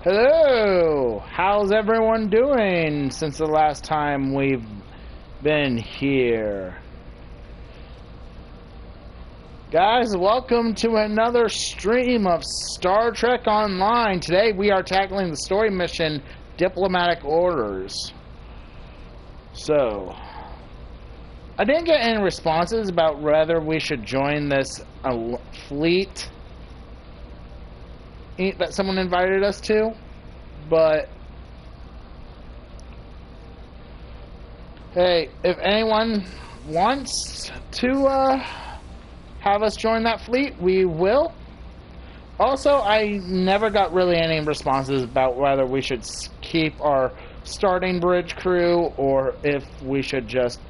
Hello! How's everyone doing since the last time we've been here? Guys, welcome to another stream of Star Trek Online. Today we are tackling the story mission Diplomatic Orders. So, I didn't get any responses about whether we should join this fleet that someone invited us to, but hey, if anyone wants to have us join that fleet, we will. Also, I never got really any responses about whether we should keep our starting bridge crew or if we should just,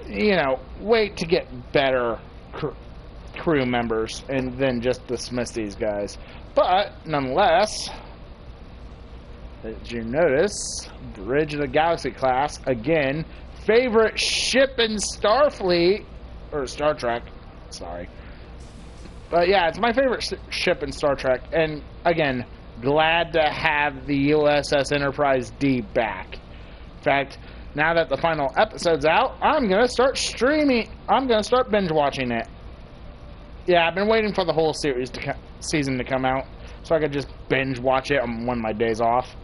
wait to get better crew members and then just dismiss these guys. But nonetheless, as you notice, Bridge of the Galaxy class again, favorite ship in Starfleet or Star Trek. Sorry, but yeah, it's my favorite ship in Star Trek, and again, glad to have the USS Enterprise D back. In fact, now that the final episode's out, I'm gonna start streaming. I'm gonna start binge watching it. Yeah, I've been waiting for the whole season to come out so I could just binge watch it on one of my days off.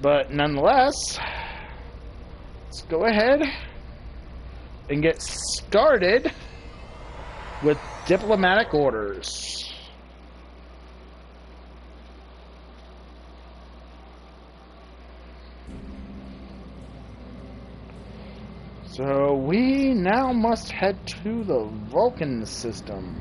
But nonetheless, let's go ahead and get started with Diplomatic Orders. So we now must head to the Vulcan system.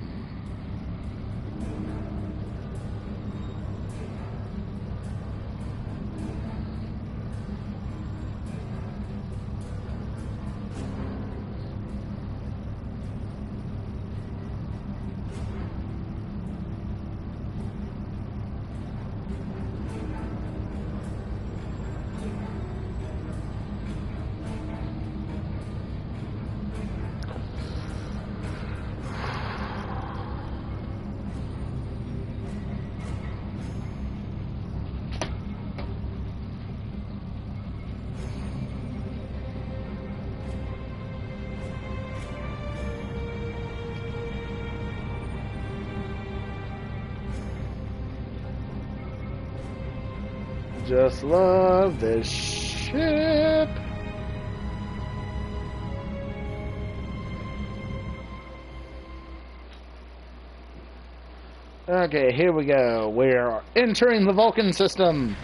Just love this ship. Okay, here we go. We're entering the Vulcan system.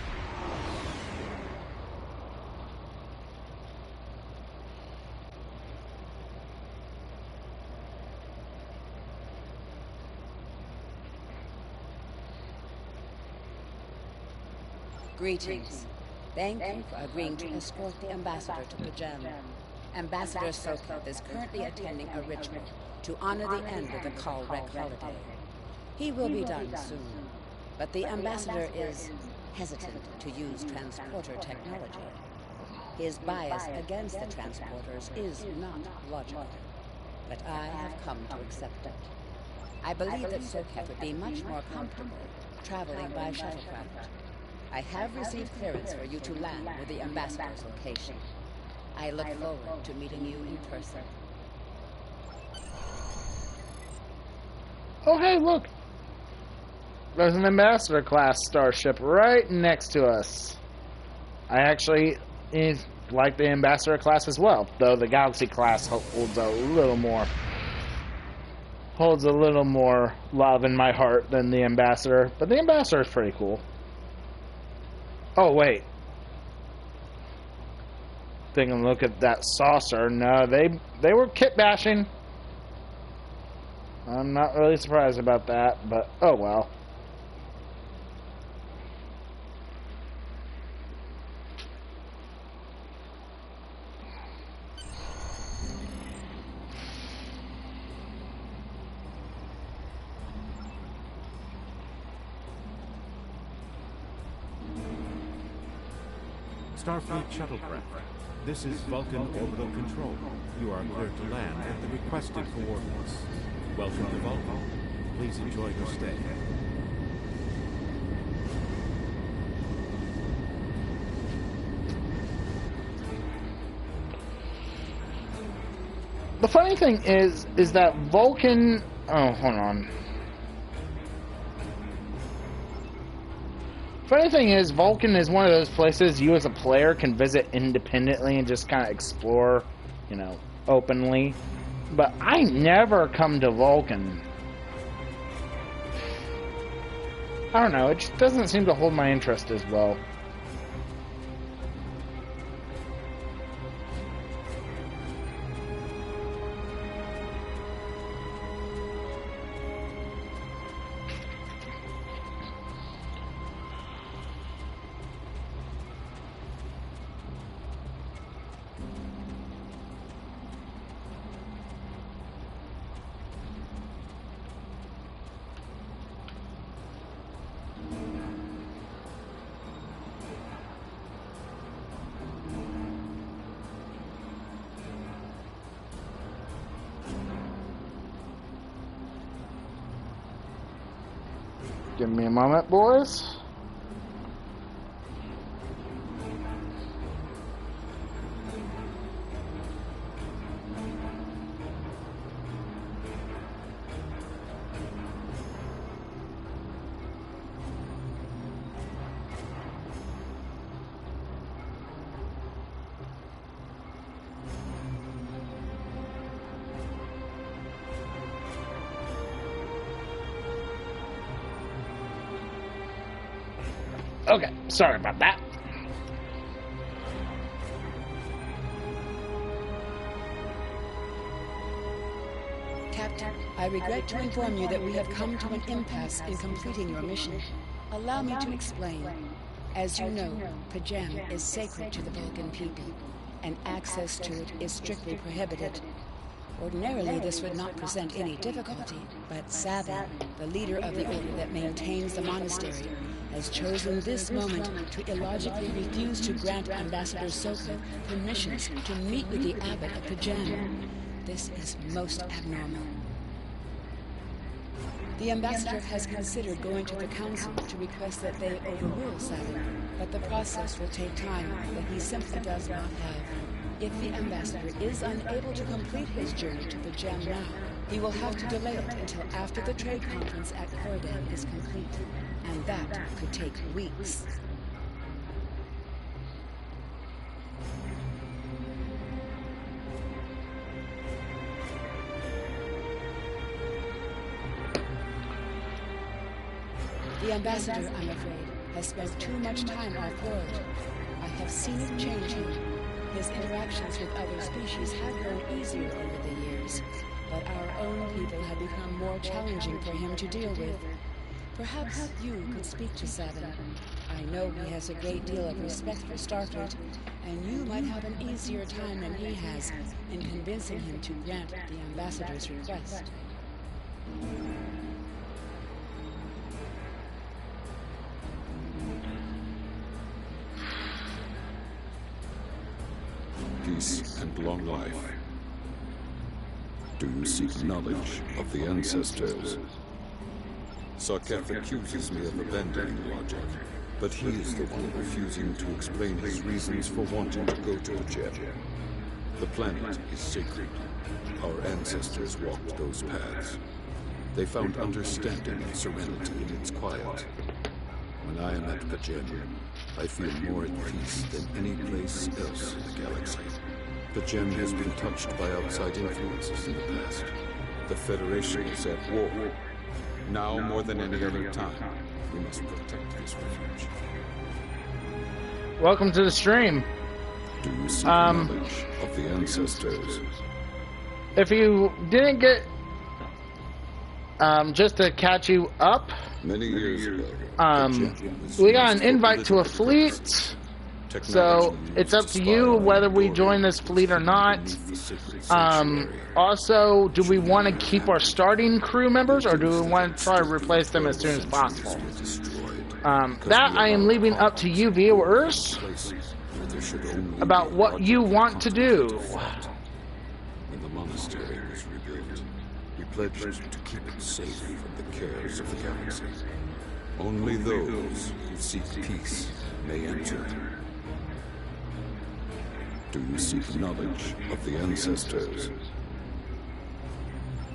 Greetings. Thank you for agreeing to escort the ambassador to Pajam. Ambassador Soketh is currently attending a ritual to honor the end of the Kalrek holiday. He will be done soon, but the ambassador is hesitant to use transporter technology. His bias against the transporters is not logical, but I have come to accept it. I believe that Soketh would be much more comfortable traveling by shuttlecraft. I have received clearance for you to land with the ambassador's location. I look forward to meeting you in person. Oh, hey, look. There's an ambassador class starship right next to us. I actually like the ambassador class as well, though the Galaxy class holds a little more love in my heart than the ambassador, but the ambassador is pretty cool. Oh, wait. Take a look at that saucer. No, they were kit bashing. I'm not really surprised about that, but oh well. Starfleet shuttlecraft. This is Vulcan Orbital Control. You are cleared to land at the requested coordinates. Welcome to Vulcan. Please enjoy your stay. The funny thing is that Vulcan... Oh, hold on. Funny thing is, Vulcan is one of those places you as a player can visit independently and just kind of explore, you know, openly. But I never come to Vulcan. I don't know, it just doesn't seem to hold my interest as well. Give me a moment, boys. Okay, sorry about that. Captain, I regret to inform you that we have come to an impasse in completing your mission. Allow me to explain. As you know, Pajem is sacred to the Vulcan people, and access to it is strictly prohibited. Ordinarily, this would not present any difficulty, but Savin, the leader of the order that maintains the monastery, has chosen this moment to illogically refuse to grant Ambassador Soka permissions to meet with the abbot of Pajem. This is most abnormal. The ambassador has considered going to the council to request that they overrule Savin, but the process will take time that he simply does not have. If the ambassador is unable to complete his journey to Pajem now, he will have to delay it until after the trade conference at Corridan is complete, and that could take weeks. The ambassador, I'm afraid, has spent too much time off-world. I have seen it change him. His interactions with other species have grown easier over the years, but our own people have become more challenging for him to deal with. Perhaps you could speak to Savin. I know he has a great deal of respect for Starfleet, and you might have an easier time than he has in convincing him to grant the ambassador's request. Peace and long life. Do you seek knowledge of the ancestors? Sarketh accuses me of abandoning logic, but he is the one refusing to explain his reasons for wanting to go to Pajem. The planet is sacred. Our ancestors walked those paths. They found understanding and serenity in its quiet. When I am at Pajem, I feel more at peace than any place else in the galaxy. Pajem has been touched by outside influences in the past. The Federation is at war. Now more than any other time, we must protect this refuge. Welcome to the stream. Do you seek knowledge of the ancestors? If you didn't get... just to catch you up... Many years ago, we got an invite to a fleet, so it's up to you whether we join this fleet or not. Also, do we want to keep our starting crew members, or do we want to try to replace them as soon as possible? That I am leaving up to you viewers about what you want to do. When the monastery was rebuilt, we pledged to keep it safe from the cares of the galaxy. Only those who seek peace may enter. Do you seek knowledge of the ancestors?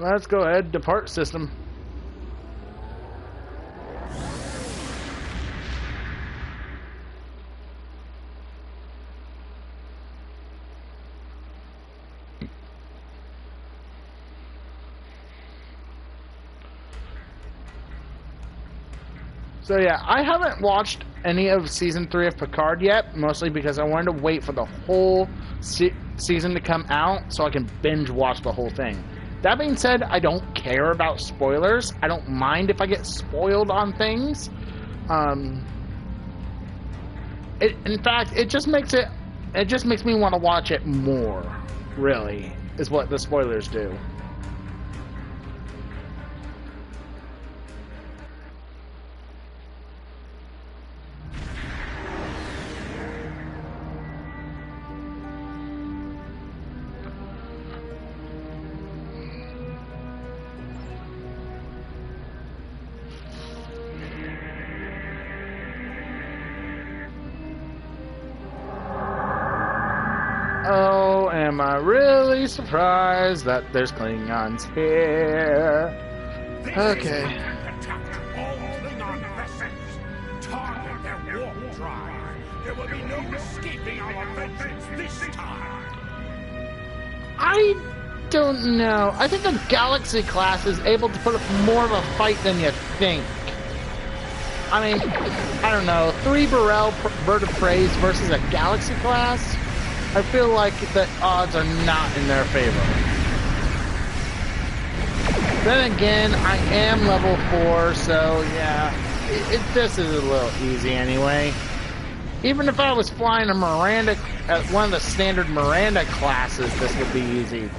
Let's go ahead. Depart system. So yeah, I haven't watched any of Season 3 of Picard yet, mostly because I wanted to wait for the whole season to come out so I can binge watch the whole thing. That being said, I don't care about spoilers. I don't mind if I get spoiled on things. In fact, it just makes me want to watch it more, really, is what the spoilers do. Oh, am I really surprised that there's Klingons here? Okay. Attack all Klingon vessels. Target their warp drive. There will be no escaping our vengeance this time. I don't know. I think the Galaxy class is able to put up more of a fight than you think. I mean, I don't know. 3 Burrell Bird of Praise versus a Galaxy class? I feel like the odds are not in their favor. Then again, I am level 4, so yeah, this is a little easy anyway. Even if I was flying a Miranda, one of the standard Miranda classes, this would be easy.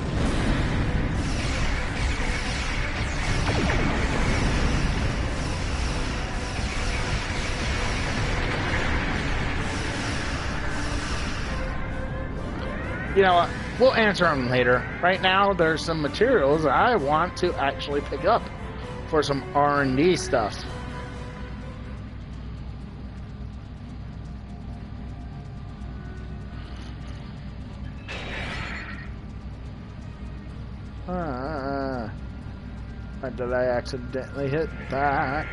You know what? We'll answer them later. Right now, there's some materials I want to actually pick up for some R&D stuff. Did I accidentally hit that?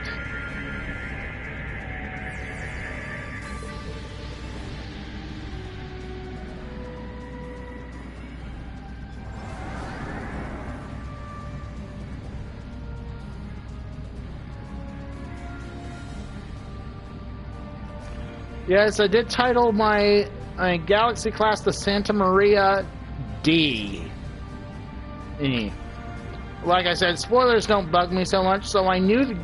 Yes, I did title my Galaxy class the Santa Maria D. Like I said, spoilers don't bug me so much, so I knew...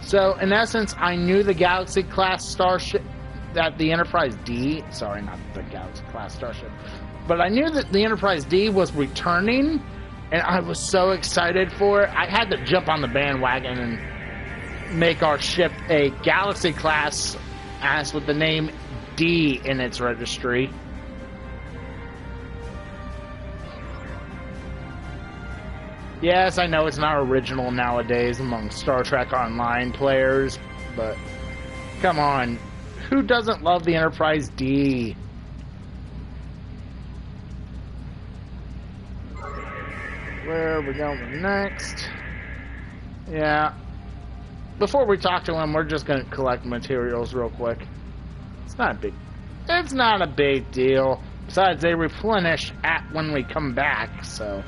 So, in essence, I knew the Galaxy class starship... That the Enterprise D... Sorry, not the Galaxy class starship. But I knew that the Enterprise D was returning, and I was so excited for it. I had to jump on the bandwagon and make our ship a Galaxy class as with the name D in its registry. Yes, I know it's not original nowadays among Star Trek Online players, but come on, who doesn't love the Enterprise D? Where are we going next? Yeah. Before we talk to him, we're just going to collect materials real quick. It's not a big deal. Besides, they replenish when we come back, so.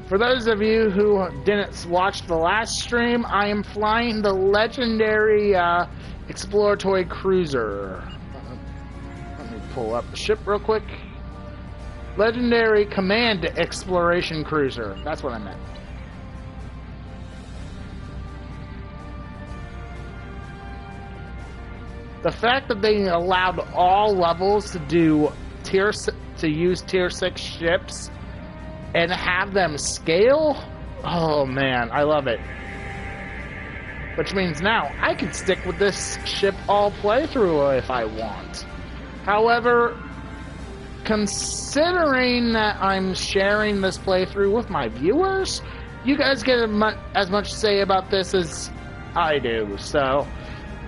For those of you who didn't watch the last stream, I am flying the legendary exploratory cruiser. Let me pull up the ship real quick. Legendary Command Exploration Cruiser. That's what I meant. The fact that they allowed all levels to use tier 6 ships and have them scale, oh man, I love it. Which means now I can stick with this ship all playthrough if I want. However, considering that I'm sharing this playthrough with my viewers, you guys get as much say about this as I do. So,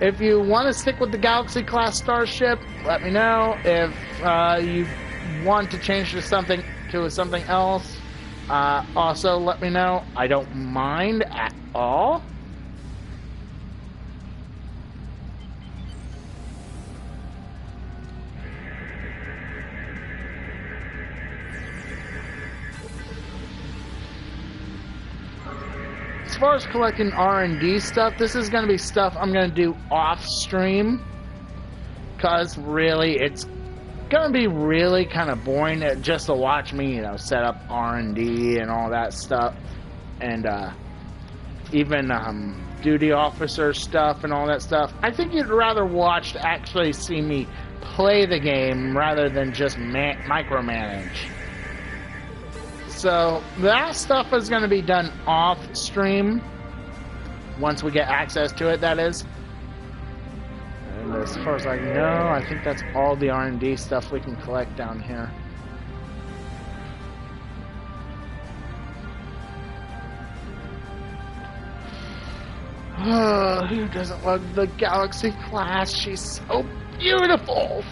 if you want to stick with the Galaxy class starship, let me know. If you want to change to something else, also let me know. I don't mind at all. As far as collecting R&D stuff, this is going to be stuff I'm going to do off stream, because really it's going to be really kind of boring just to watch me, set up R&D and all that stuff, and even duty officer stuff and all that stuff. I think you'd rather watch to actually see me play the game rather than just micromanage. So that stuff is going to be done off stream once we get access to it, that is. And as far as I know, I think that's all the R&D stuff we can collect down here. Oh, who doesn't love the Galaxy class? She's so beautiful!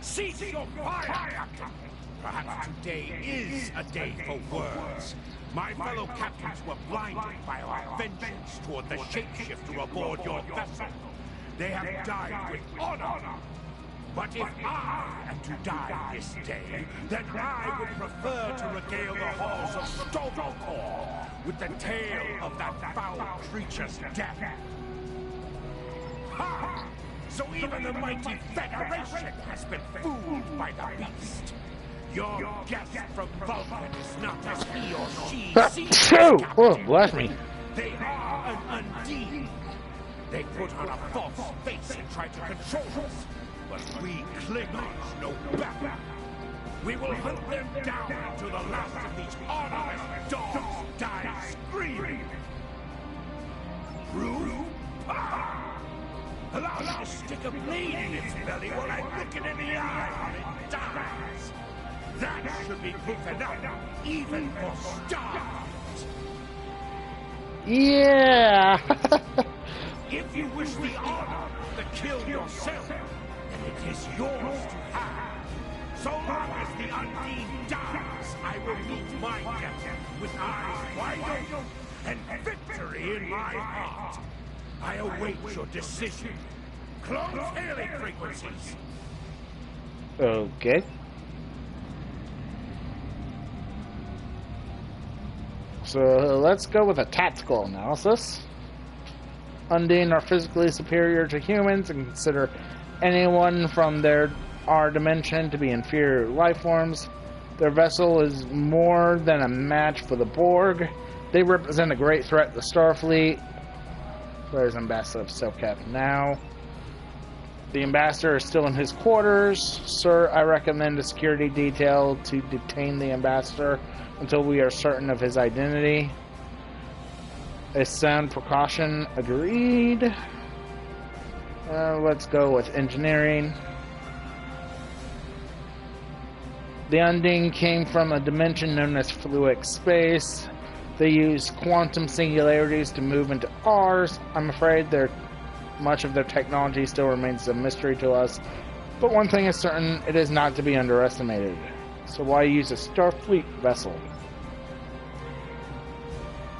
Cease your fire! Perhaps today is a day for words. My fellow captains were blinded by our vengeance toward the shapeshifter aboard your vessel. They have died with honor. But if I am to die this day, then I would prefer to regale the halls of Stovokor with the tale of that foul creature's death. Ha! So even the mighty Federation has been fooled by the beast. Your guest from Vulcan is not as he or she sees. Oh, bless me. They are an Undine. They put on a false face and try to control us. But we Klingons know better. We will hunt them down until the last of these honorless dogs die screaming. Rude? Allow me to stick a blade in its belly while I look it in the eye when it dies. That should be proof enough, even for stars. Yeah. If you wish the honor to kill yourself, then it is yours to have. So long as the Undine dies, I will meet my death with eyes wide open and victory in my heart. I await your decision. Close hailing frequencies. Okay. So let's go with a tactical analysis. Undine are physically superior to humans and consider anyone from our dimension to be inferior life forms. Their vessel is more than a match for the Borg. They represent a great threat to Starfleet. Where's Ambassador of SOCAP now? The Ambassador is still in his quarters. Sir, I recommend a security detail to detain the Ambassador until we are certain of his identity. A sound precaution. Agreed. Let's go with engineering. The Undine came from a dimension known as fluid space. They use quantum singularities to move into ours. I'm afraid much of their technology still remains a mystery to us. But one thing is certain, it is not to be underestimated. So why use a Starfleet vessel?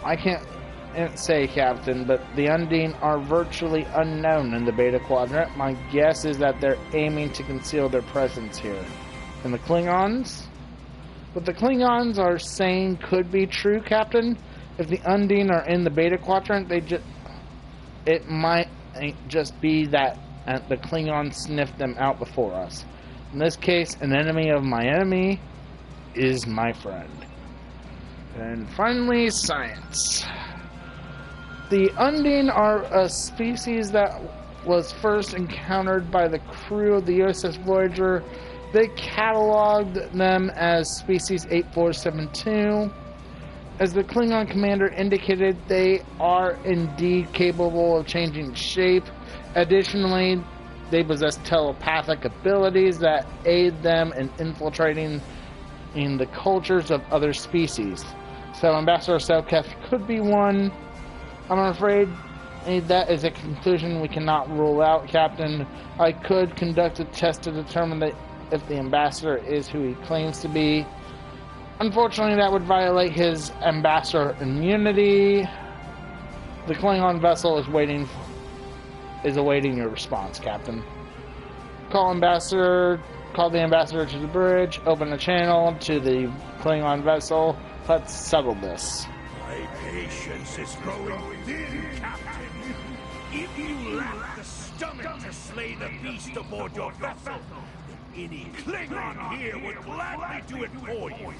I can't say, Captain, but the Undine are virtually unknown in the Beta Quadrant. My guess is that they're aiming to conceal their presence here. And the Klingons? What the Klingons are saying could be true, Captain. If the Undine are in the Beta Quadrant, it might just be that the Klingons sniffed them out before us. In this case, an enemy of my enemy is my friend. And finally, science. The Undine are a species that was first encountered by the crew of the USS Voyager. They cataloged them as species 8472. As the Klingon commander indicated, they are indeed capable of changing shape. Additionally, they possess telepathic abilities that aid them in infiltrating in the cultures of other species. So Ambassador Selketh could be one. I'm afraid that is a conclusion we cannot rule out, Captain. I could conduct a test to determine that if the ambassador is who he claims to be. Unfortunately, that would violate his ambassador immunity. The Klingon vessel is awaiting your response, Captain. Call the ambassador to the bridge, open a channel to the Klingon vessel. Let's settle this. My patience is growing thin, Captain. If you lack the stomach to slay the beast aboard your vessel, then any Klingon here would gladly do it for you.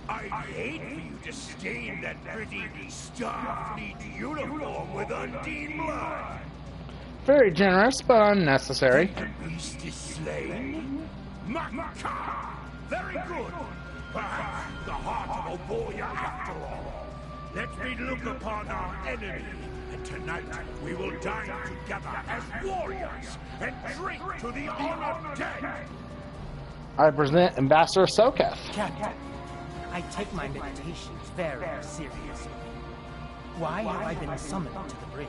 I'd hate for you to stain that pretty Starfleet uniform with Undine blood. Very generous, but unnecessary. The beast is slain? Makar! Very good. Perhaps the heart of a warrior after all. Let me look upon our enemy, and tonight we will dine together as warriors and drink to the honored dead. I present Ambassador Selketh. Captain, I take my meditations very seriously. Why have I been summoned to the bridge?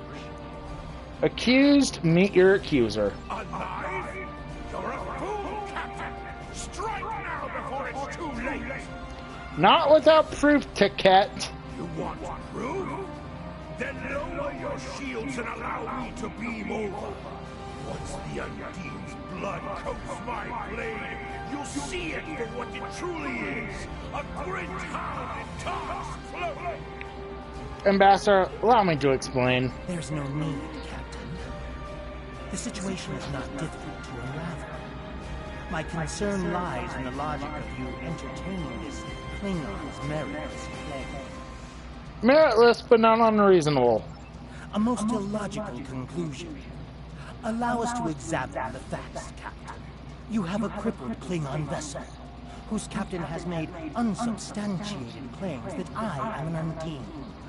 Accused, meet your accuser. Alive? You're a fool, Captain! Strike now before it's too late! Not without proof, Ticket. You want proof? Then lower your shields and allow me to beam over. Once the Undine's blood coats my blade, you'll see it for what it truly is. A grid hound in Tar's floating. Ambassador, allow me to explain. There's no need, Captain. The situation is not difficult to unravel. My concern lies in the logic of you entertaining this Klingon's meritless claim. Meritless, but not unreasonable. A most illogical conclusion. Allow us to examine the facts, Captain. You have a crippled Klingon vessel, whose captain has made unsubstantiated claims that I am an Undine,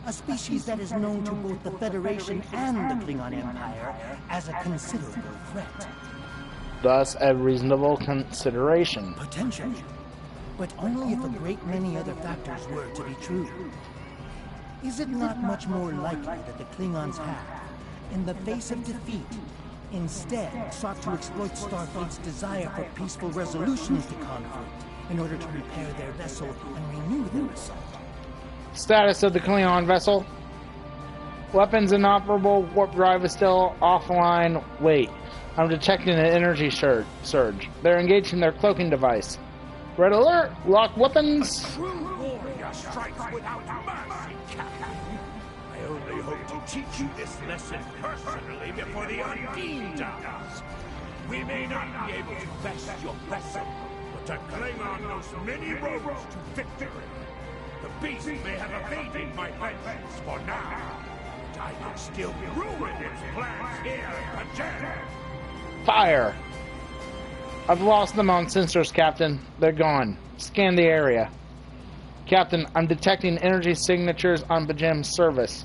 a species that is known to both the Federation and the Klingon Empire as a considerable threat. Thus, a reasonable consideration. Potentially, but only if a great many other factors were to be true. Is it not much more likely that the Klingons have, in the face of defeat, instead sought to exploit Starfleet's desire for peaceful resolutions to conflict in order to repair their vessel and renew their assault? Status of the Klingon vessel. Weapons inoperable, warp drive is still offline. Wait, I'm detecting an energy surge. They're engaged in their cloaking device. Red alert, lock weapons. A true warrior strikes without mercy, Captain. I only hope to teach you this lesson personally before the Undine does. We may not be able to best your vessel, but a Klingon knows many roads to victory. The beast may have evaded my vengeance for now, but I can still ruin its plans here in Pajem. Fire. I've lost them on sensors, Captain. They're gone. Scan the area. Captain, I'm detecting energy signatures on Pajem's service.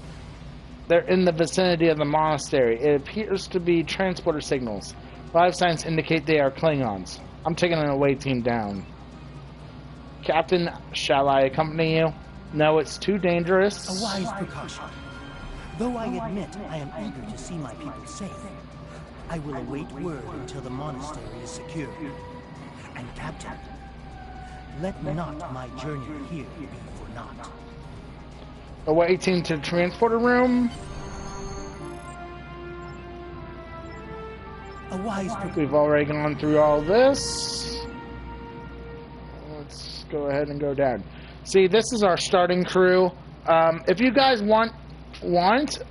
They're in the vicinity of the monastery. It appears to be transporter signals. Life signs indicate they are Klingons. I'm taking an away team down. Captain, shall I accompany you? No, it's too dangerous. A wise precaution. Though I admit I am eager to see my people safe, I will await word until the monastery is secure. And Captain, let not my journey here be for naught. Away team to the transporter room. A wise precaution. We've already gone through all this. Let's go ahead and go down. See, this is our starting crew. If you guys want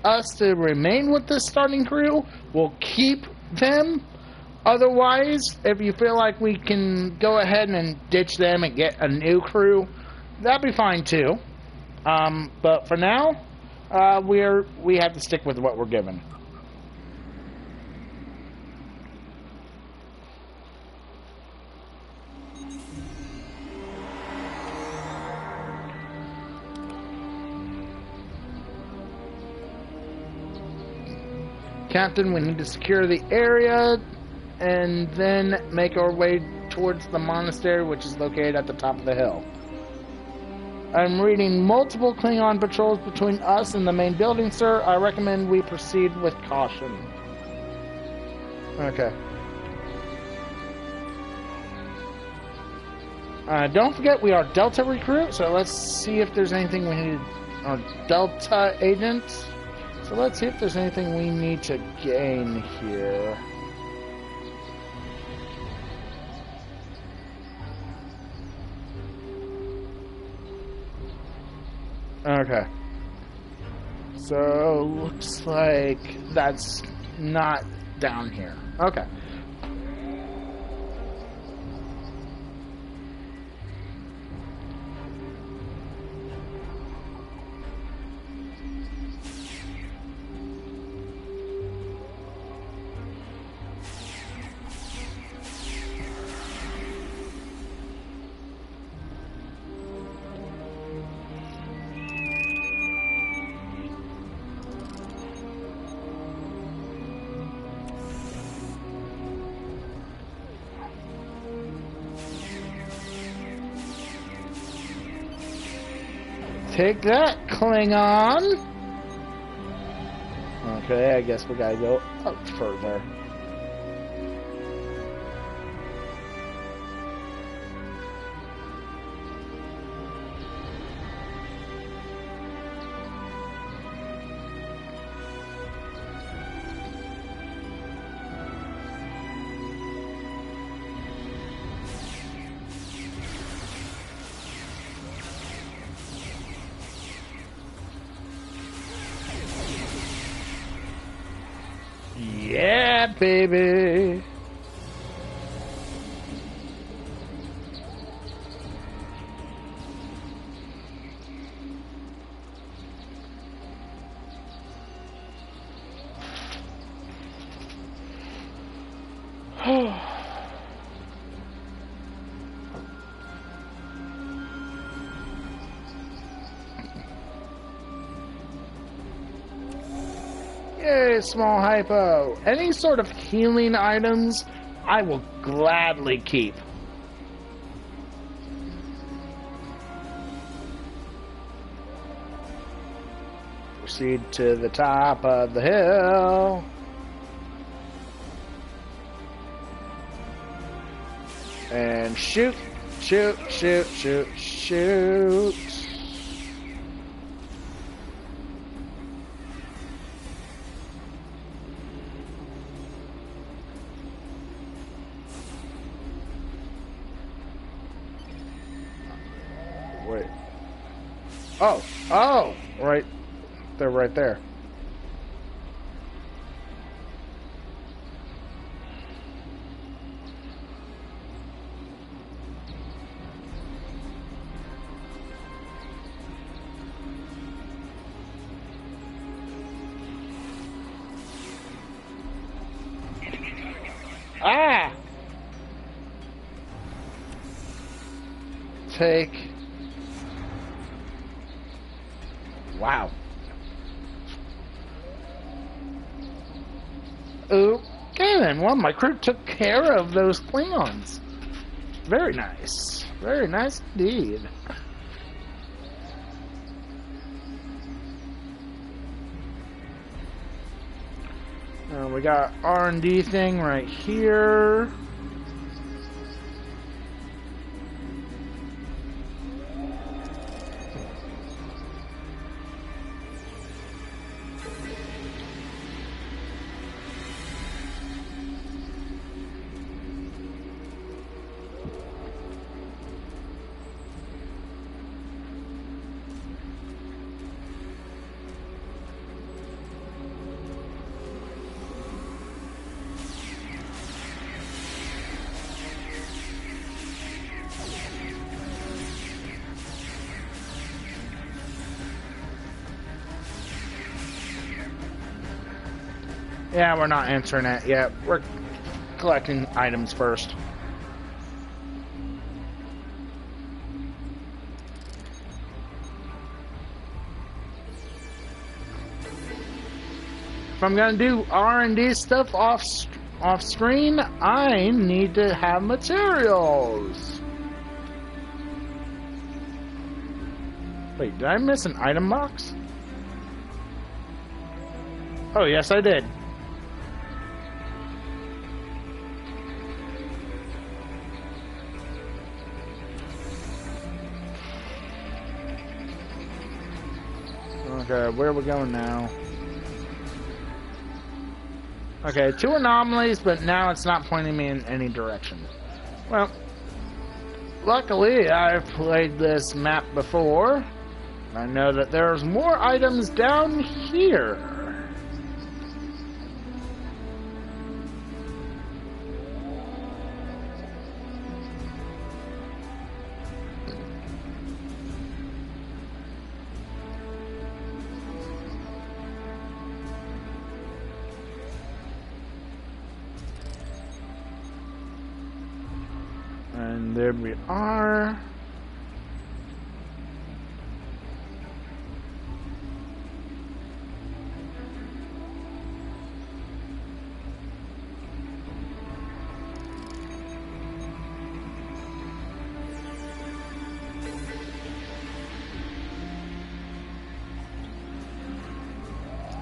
us to remain with this starting crew, we'll keep them. Otherwise, if you feel like we can go ahead and ditch them and get a new crew, that'd be fine too. But for now, we have to stick with what we're given. Captain, we need to secure the area and then make our way towards the monastery, which is located at the top of the hill. I'm reading multiple Klingon patrols between us and the main building, sir. I recommend we proceed with caution. Okay. Don't forget, we are Delta recruit, so let's see if there's anything we need. Delta agents. So let's see if there's anything we need to gain here. Okay. So, looks like that's not down here. Okay. Take that, Klingon! Okay, I guess we gotta go up further. Yeah, baby. Yay, small hypo. Any sort of healing items, I will gladly keep. Proceed to the top of the hill. And shoot, shoot, shoot, shoot, shoot. Wait. Oh, oh, right. They're right there. Ah! Take. Wow. Okay then, well, my crew took care of those Klingons. Very nice. Very nice indeed. We got R&D thing right here. Yeah, we're not answering that yet. We're collecting items first. If I'm gonna do R&D stuff off screen, I need to have materials. Wait, did I miss an item box? Oh, yes, I did. Okay, where are we going now? Okay, 2 anomalies, but now it's not pointing me in any direction. Well, luckily I've played this map before. I know that there's more items down here. And there we are.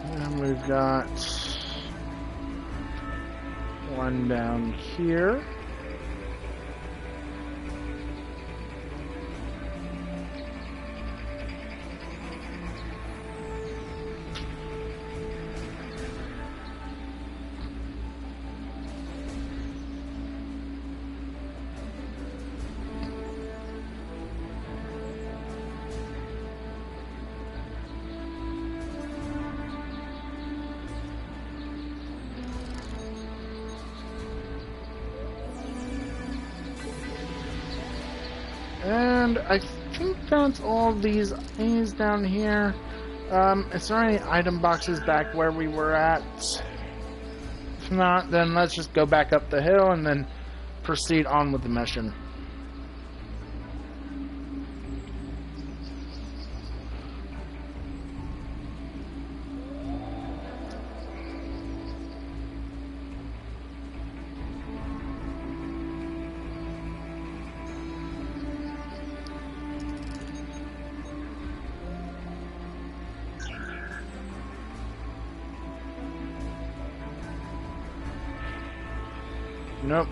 And we've got one down here. And I think that's all these things down here. Is there any item boxes back where we were at? If not, then let's just go back up the hill and then proceed on with the mission. Nope.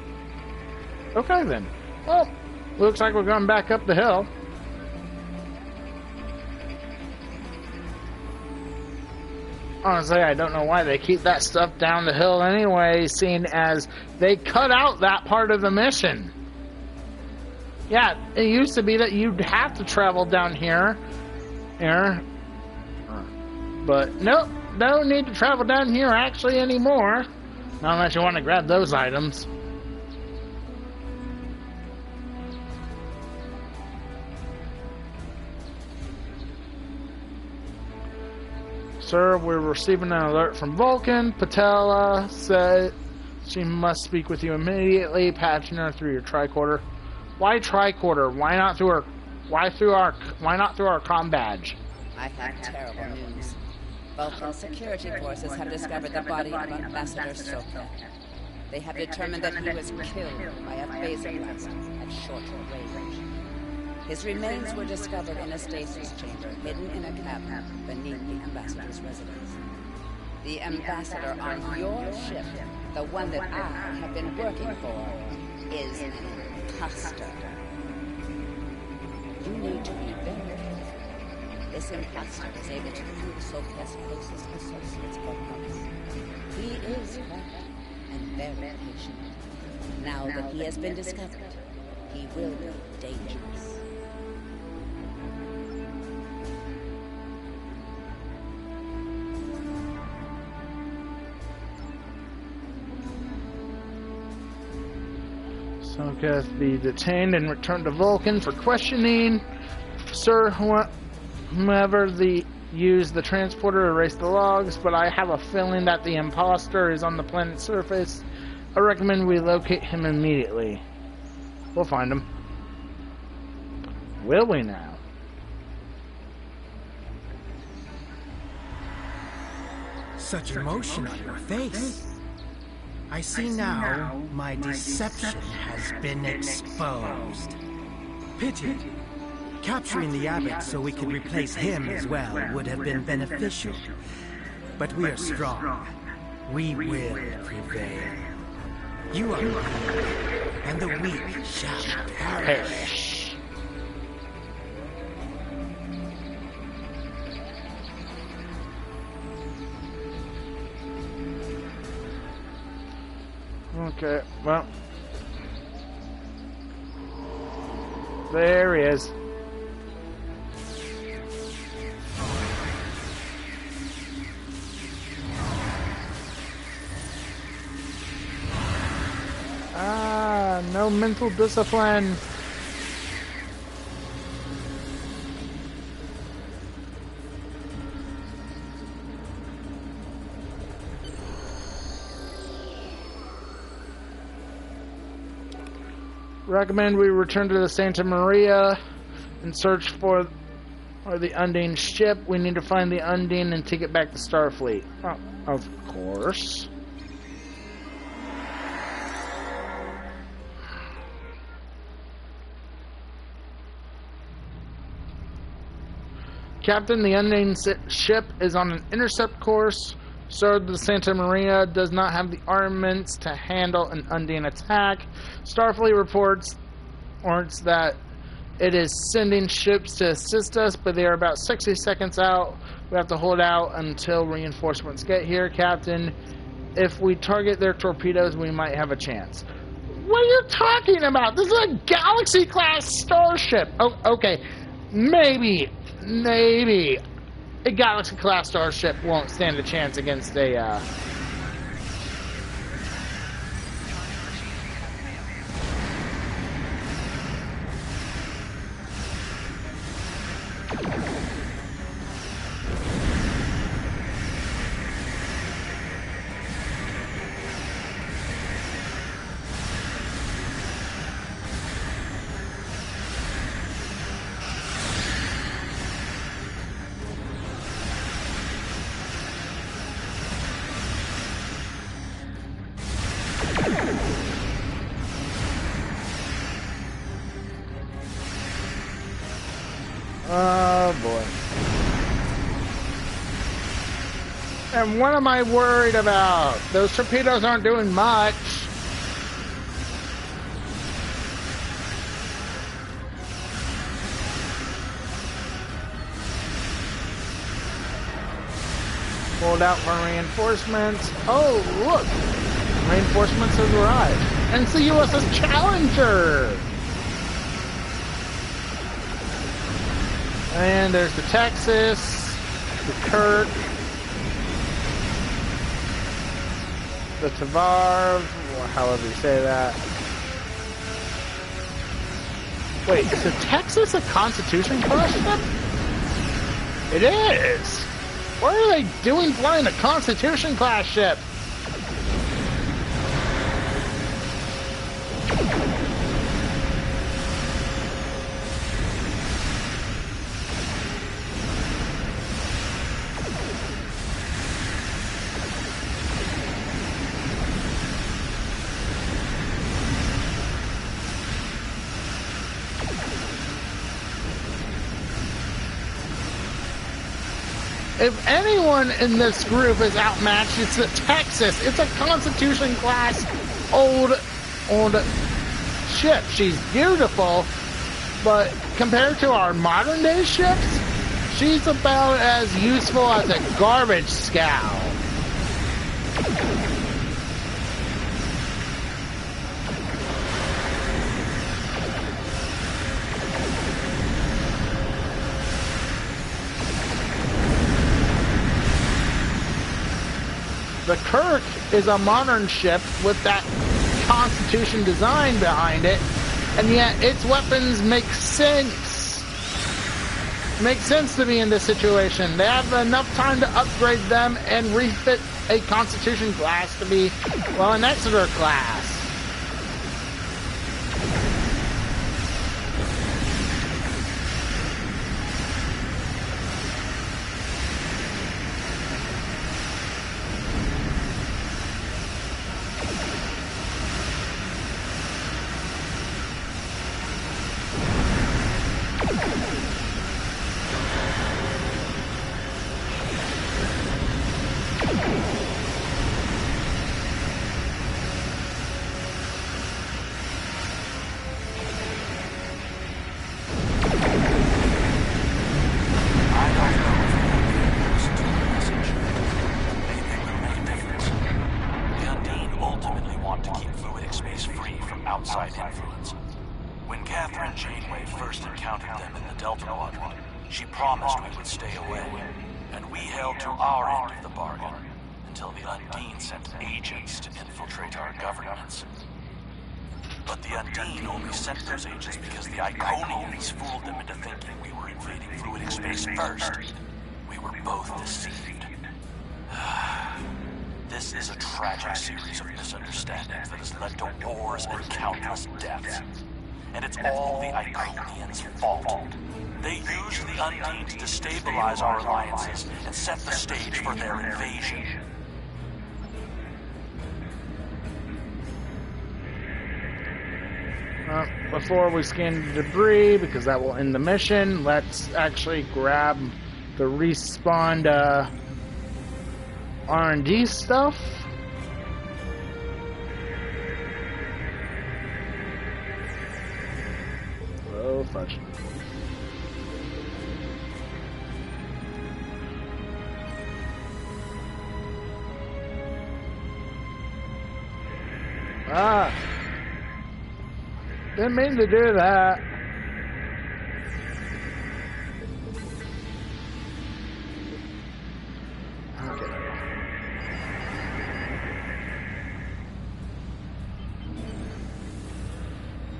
Okay then. Well, looks like we're going back up the hill. Honestly, I don't know why they keep that stuff down the hill anyway, seeing as they cut out that part of the mission. Yeah, it used to be that you'd have to travel down here. But nope, don't need to travel down here actually anymore. Not unless you want to grab those items. Sir, we're receiving an alert from Vulcan. Patella said she must speak with you immediately. Patching her through your tricorder. Why tricorder? Why not through our? Why not through our comm badge? I have terrible news. Vulcan security forces have discovered the body of Ambassador Soka. They have determined that he was killed by a phaser blast at short range. His remains were discovered in a stasis chamber hidden in a cabin beneath the Ambassador's residence. The Ambassador on your ship, the one that I have been working for, is an imposter. You need to be very careful. This imposter is able to prove Soka's closest associates for months. He is clever and very patient. Now that he has been discovered, he will be dangerous. Soka be detained and returned to Vulcan for questioning. Sir, whoever used the transporter erased the logs, but I have a feeling that the imposter is on the planet's surface. I recommend we locate him immediately. We'll find him. Will we now? Such emotion on your face. I see now my deception has been exposed. Pity. Capturing the abbot so we could replace him as well would have been beneficial. But we are strong. We will prevail. You are weak, and the weak shall perish. Okay, well. There he is. No mental discipline. Recommend we return to the Santa Maria and search for the Undine ship. We need to find the Undine and take it back to Starfleet. Oh, of course. Captain, the Undine ship is on an intercept course. So the Santa Maria does not have the armaments to handle an Undine attack. Starfleet reports that it is sending ships to assist us, but they are about 60 seconds out. We have to hold out until reinforcements get here, Captain. If we target their torpedoes, we might have a chance. What are you talking about? This is a Galaxy-class starship. Oh, okay. Maybe a Galaxy-class starship won't stand a chance against a, oh boy. And what am I worried about? Those torpedoes aren't doing much. Hold out for reinforcements. Oh, look! Reinforcements have arrived. And it's the USS Challenger! And there's the Texas, the Kirk, the Tavar, or however you say that. Wait, is the Texas a Constitution-class ship? It is! What are they doing flying a Constitution-class ship? If anyone in this group is outmatched, it's the Texas. It's a Constitution-class old ship. She's beautiful, but compared to our modern-day ships, she's about as useful as a garbage scow. The Kirk is a modern ship with that Constitution design behind it, and yet its weapons make sense. Make sense to me in this situation. They have enough time to upgrade them and refit a Constitution class to be, well, an Exeter class. This is a tragic series of misunderstandings that has led to wars and countless deaths. And it's all the Iconians' fault. They used the Undine to destabilize our alliances and set the stage for their invasion. Before we scan the debris, because that will end the mission, let's actually grab the respawned R&D stuff. Oh, fudge. Ah! Didn't mean to do that. Okay.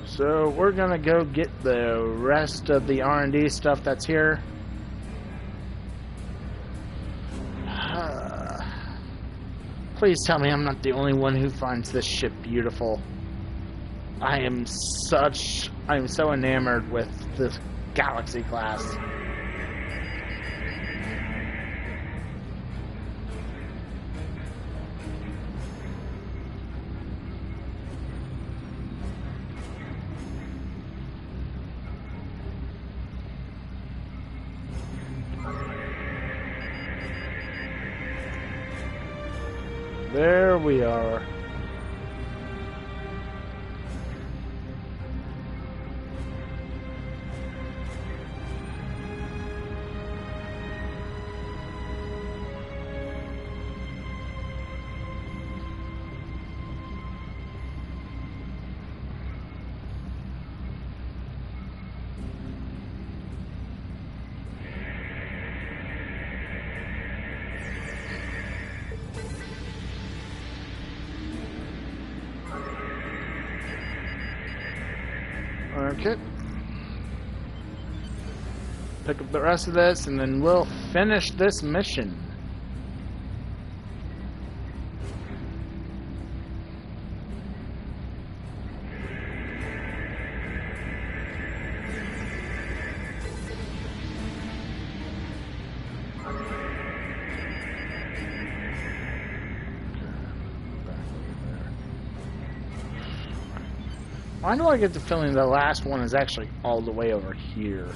So we're gonna go get the rest of the R&D stuff that's here. Please tell me I'm not the only one who finds this ship beautiful. I am so enamored with this Galaxy class. There we are. Okay. Pick up the rest of this and then we'll finish this mission. Why do I get the feeling the last one is actually all the way over here?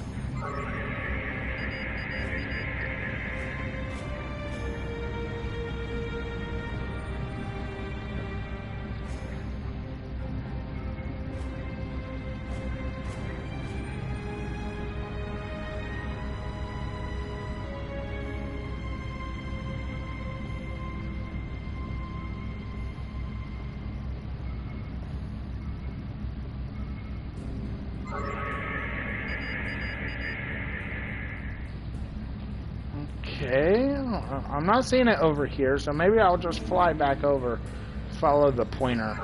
Okay, I'm not seeing it over here, so maybe I'll just fly back over, follow the pointer.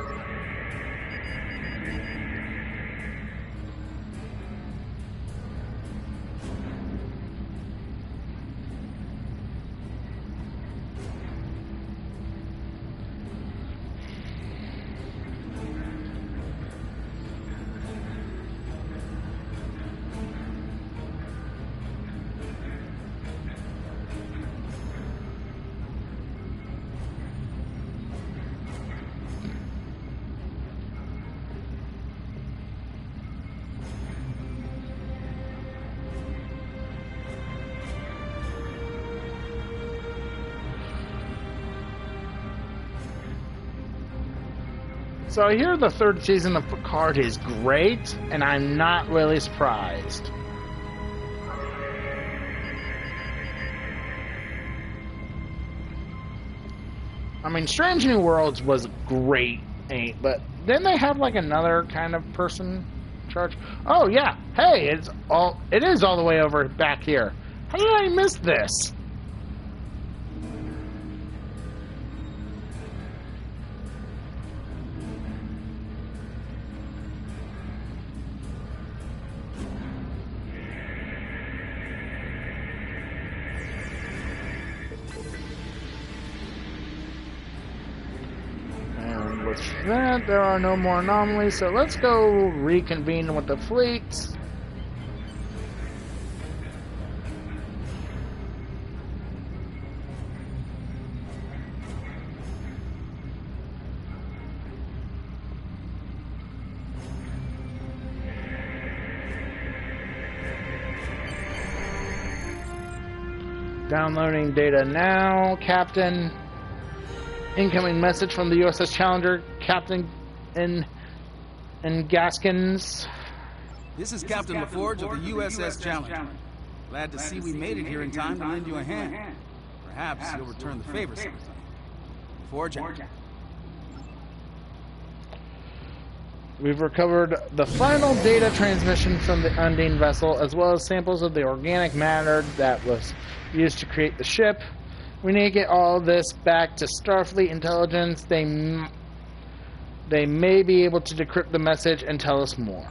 So I hear the third season of Picard is great, and I'm not really surprised. I mean, Strange New Worlds was great, but then they have like another kind of person in charge. Oh yeah, hey, it is all the way over back here. How did I miss this? With that, there are no more anomalies, so let's go reconvene with the fleet. Downloading data now, Captain. Incoming message from the USS Challenger, Captain in Gaskins. This is Captain LaForge of the USS Challenger. Glad to see we made it here in time to lend you a hand. Perhaps you'll return the favor sometime. LaForge out. We've recovered the final data transmission from the Undine vessel, as well as samples of the organic matter that was used to create the ship. We need to get all this back to Starfleet intelligence. They may be able to decrypt the message and tell us more.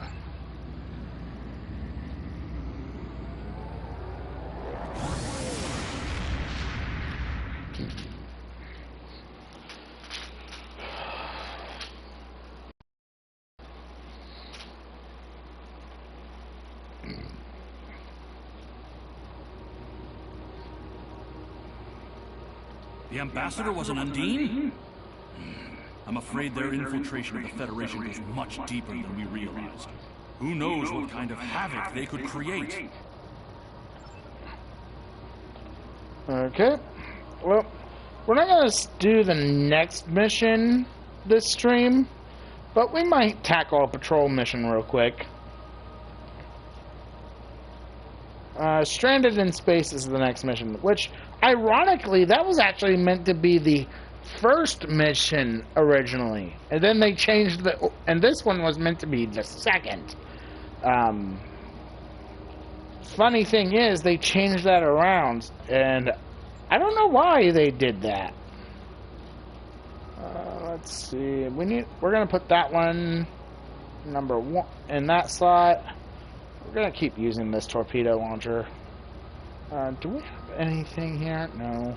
The ambassador was an Undine? I'm afraid their infiltration of the Federation goes much deeper than we realized. Who knows what kind of havoc they could create? Okay. Well, we're not going to do the next mission this stream, but we might tackle a patrol mission real quick. Stranded in Space is the next mission, which, ironically, that was actually meant to be the first mission originally, and then they changed and this one was meant to be the second. Funny thing is, they changed that around, and I don't know why they did that. Let's see, we're gonna put that one number 1 in that slot. We're gonna keep using this torpedo launcher. Do we have anything here? No.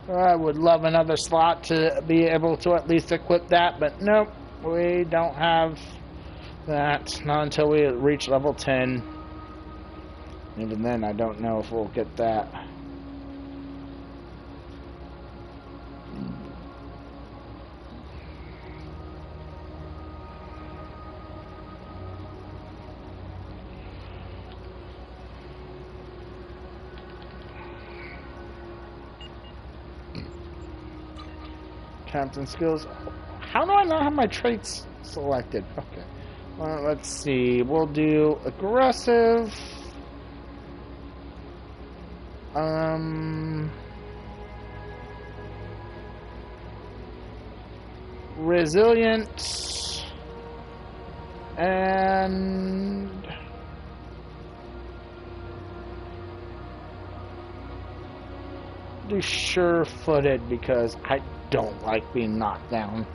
I would love another slot to be able to at least equip that, but nope, we don't have that. Not until we reach level 10. Even then, I don't know if we'll get that. Captain skills. How do I not have my traits selected? Okay. Well, let's see. We'll do aggressive. Resilient. And do sure-footed because I don't like being knocked down.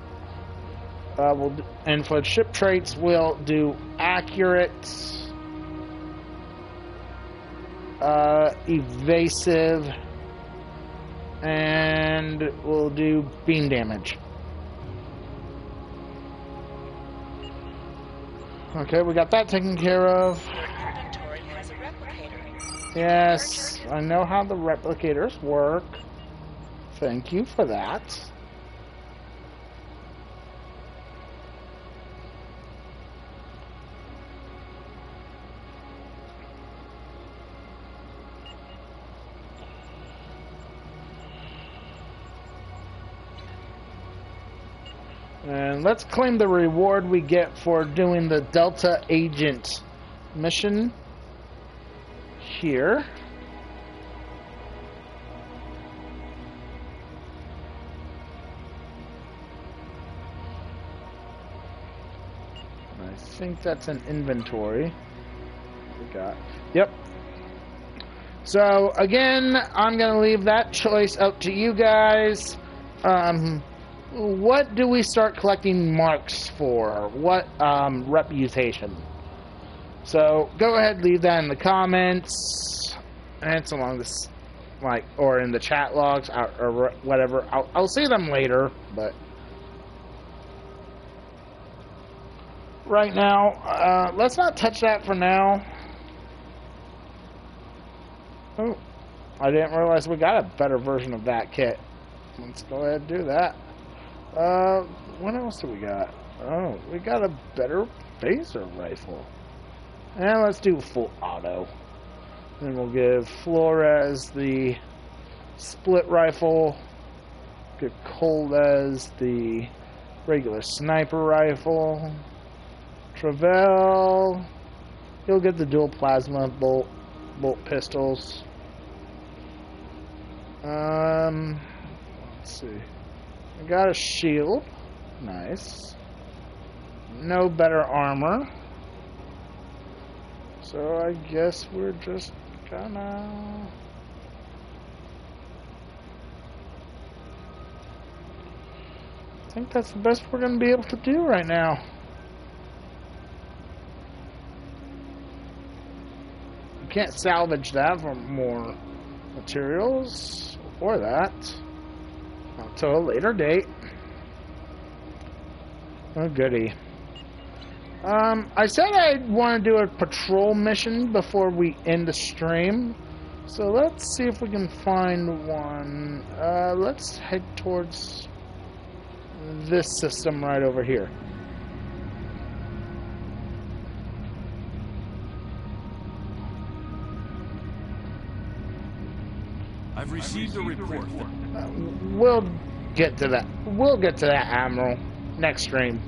And for ship traits, we'll do accurate, evasive, and we'll do beam damage. Okay, we got that taken care of. Yes, I know how the replicators work. Thank you for that. And let's claim the reward we get for doing the Delta Agent mission here. I think that's an inventory. We got. Yep. So again, I'm gonna leave that choice up to you guys. What do we start collecting marks for? What reputation? So go ahead, leave that in the comments, and it's along this, like, or in the chat logs or whatever. I'll see them later, but right now, let's not touch that for now. Oh, I didn't realize we got a better version of that kit. Let's go ahead and do that. What else do we got? Oh, we got a better phaser rifle. And let's do full auto. Then we'll give Flores the split rifle. Give Coldez the regular sniper rifle. Travell, he'll get the dual plasma bolt pistols. Let's see. I got a shield. Nice. No better armor. So I guess we're just gonna... I think that's the best we're gonna be able to do right now. You can't salvage that for more materials or that until a later date. Oh goody. I said I want to do a patrol mission before we end the stream, so let's see if we can find one. Let's head towards this system right over here. I've received a report. We'll get to that. We'll get to that, Admiral, next stream.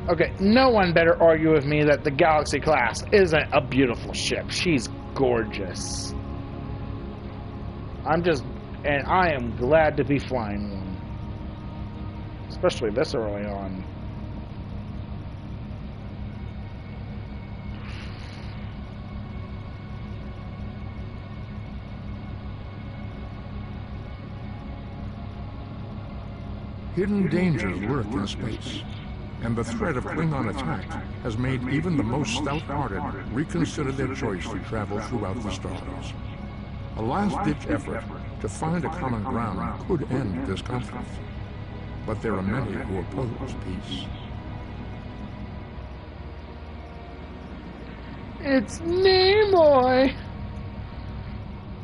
Okay, no one better argue with me that the Galaxy class isn't a beautiful ship. She's gorgeous. And I am glad to be flying one. Especially this early on. Hidden dangers lurk in space, and the threat of Klingon attack has made even the most stout-hearted reconsider their choice to travel throughout the stars. A last-ditch effort to find a common ground could end this conflict, but there are many who oppose peace. It's Nimoy!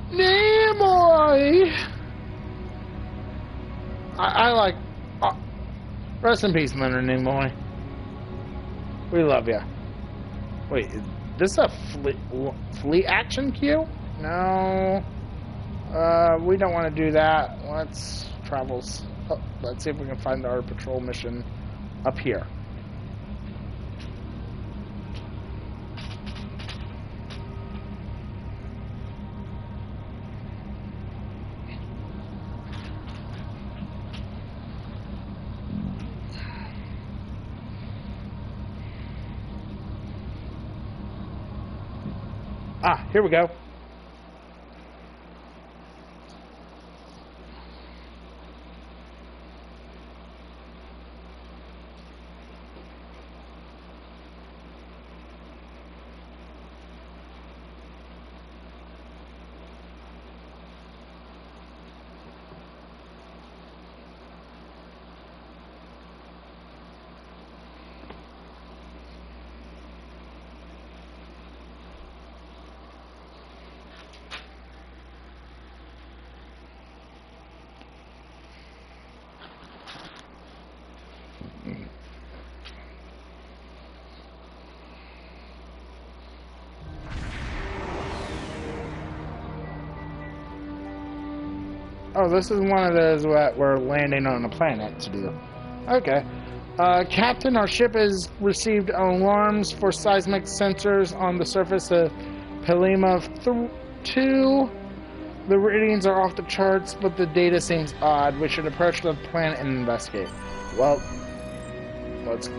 Nimoy! I like... rest in peace, Leonard Nimoy. We love ya. Wait, is this a fleet action queue? No. We don't want to do that. Let's travel. Let's see if we can find our patrol mission up here. Ah, here we go. Oh, this is one of those that we're landing on a planet to do. Okay. Captain, our ship has received alarms for seismic sensors on the surface of Pelima 2. The readings are off the charts, but the data seems odd. We should approach the planet and investigate. Well, let's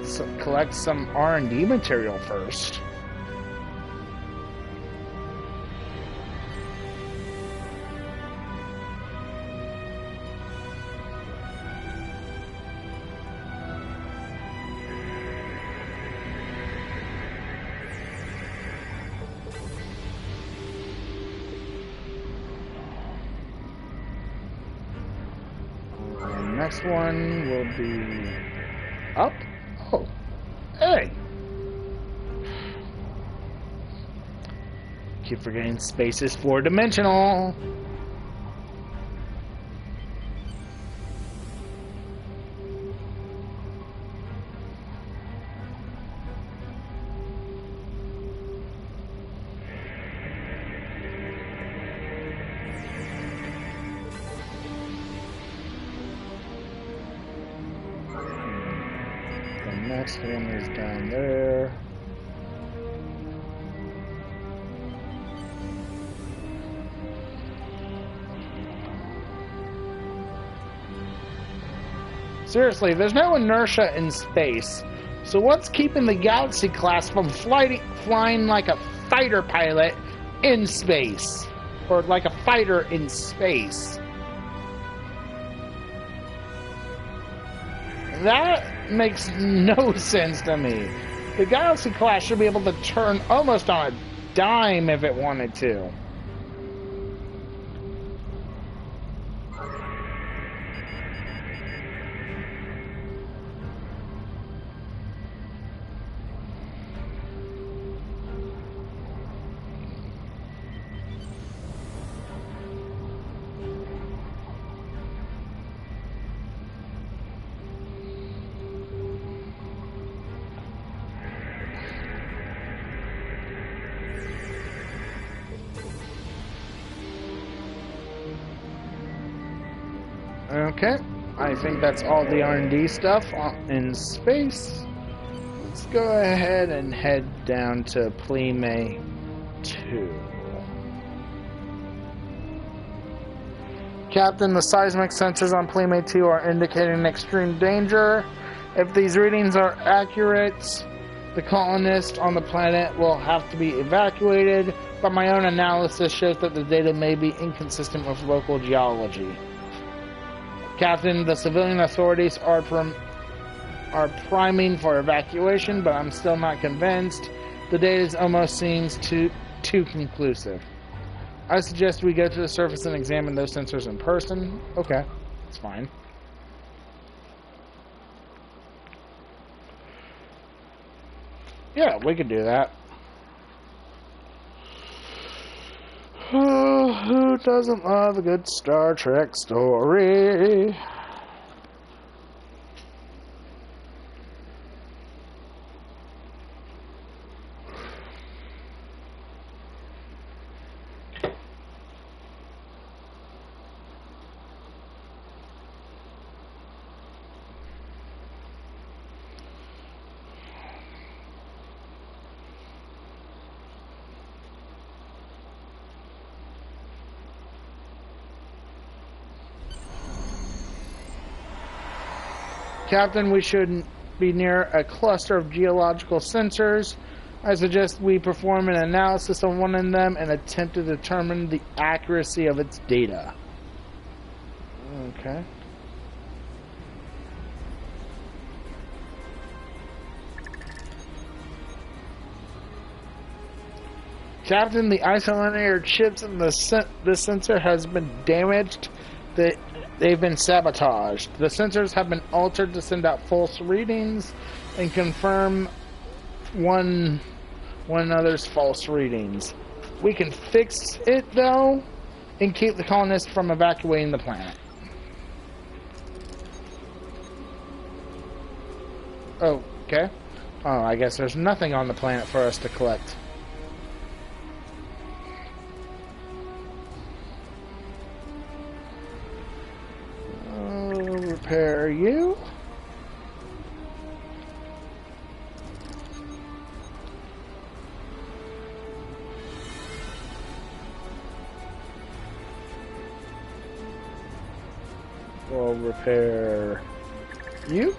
collect some R&D material first. Next one will be up. Oh, hey! Keep forgetting space is 4-dimensional. Next one is down there. Seriously, there's no inertia in space. So what's keeping the Galaxy class from flying like a fighter pilot in space? Or like a fighter in space? That makes no sense to me. The Galaxy class should be able to turn almost on a dime if it wanted to. Okay, I think that's all the R&D stuff in space. Let's go ahead and head down to Pelima 2. Captain, the seismic sensors on Pelima 2 are indicating extreme danger. If these readings are accurate, the colonists on the planet will have to be evacuated, but my own analysis shows that the data may be inconsistent with local geology. Captain, the civilian authorities are priming for evacuation, but I'm still not convinced. The data almost seems too conclusive. I suggest we go to the surface and examine those sensors in person. Okay, that's fine. Yeah, we could do that. Oh, who doesn't love a good Star Trek story? Captain, we should be near a cluster of geological sensors. I suggest we perform an analysis on one of them and attempt to determine the accuracy of its data. Okay. Captain, the isolinear chips in the sensor has been damaged. They've been sabotaged. The sensors have been altered to send out false readings and confirm one another's false readings. We can fix it, though, and keep the colonists from evacuating the planet. Okay. Oh, I guess there's nothing on the planet for us to collect. repair you. We'll repair you.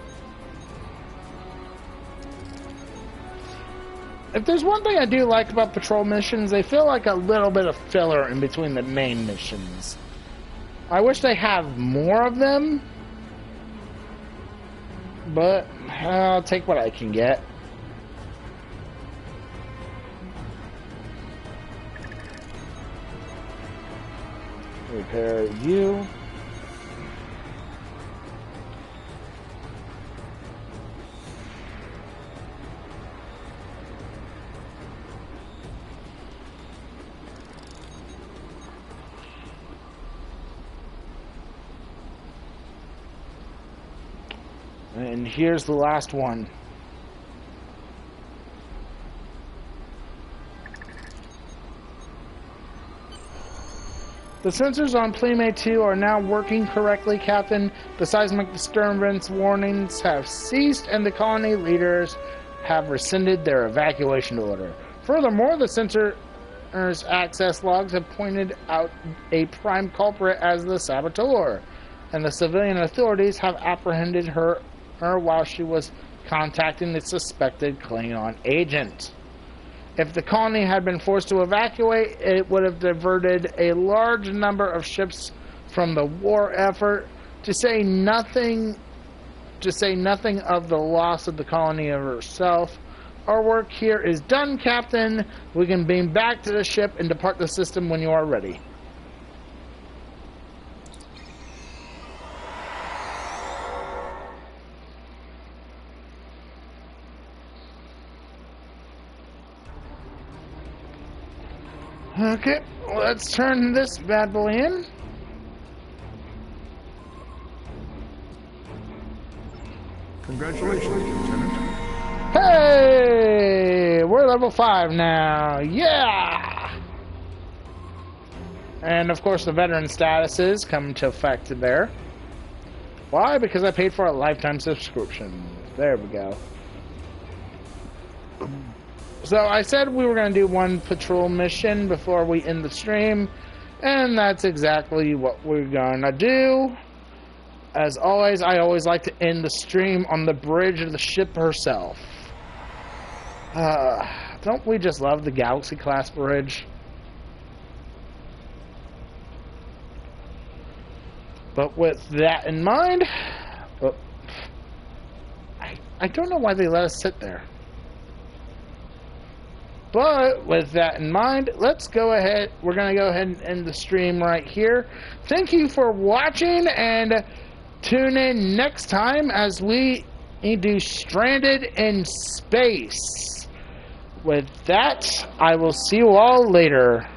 If there's one thing I do like about patrol missions, they feel like a little bit of filler in between the main missions. I wish they have more of them, but I'll take what I can get. Repair you. And here's the last one. The sensors on Playmate 2 are now working correctly, Captain. The seismic disturbance warnings have ceased, and the colony leaders have rescinded their evacuation order. Furthermore, the sensors' access logs have pointed out a prime culprit as the saboteur, and the civilian authorities have apprehended her while she was contacting the suspected Klingon agent. If the colony had been forced to evacuate, it would have diverted a large number of ships from the war effort, to say nothing of the loss of the colony herself. Our work here is done, Captain. We can beam back to the ship and depart the system when you are ready. Okay, let's turn this bad boy in. Congratulations, Lieutenant. Hey! We're level 5 now. Yeah! And of course the veteran statuses come into effect there. Why? Because I paid for a lifetime subscription. There we go. So I said we were going to do one patrol mission before we end the stream, and that's exactly what we're going to do. As always, I always like to end the stream on the bridge of the ship herself. Don't we just love the Galaxy class bridge? But with that in mind, I don't know why they let us sit there. But with that in mind, let's go ahead. We're going to go ahead and end the stream right here. Thank you for watching, and tune in next time as we do Stranded in Space. With that, I will see you all later.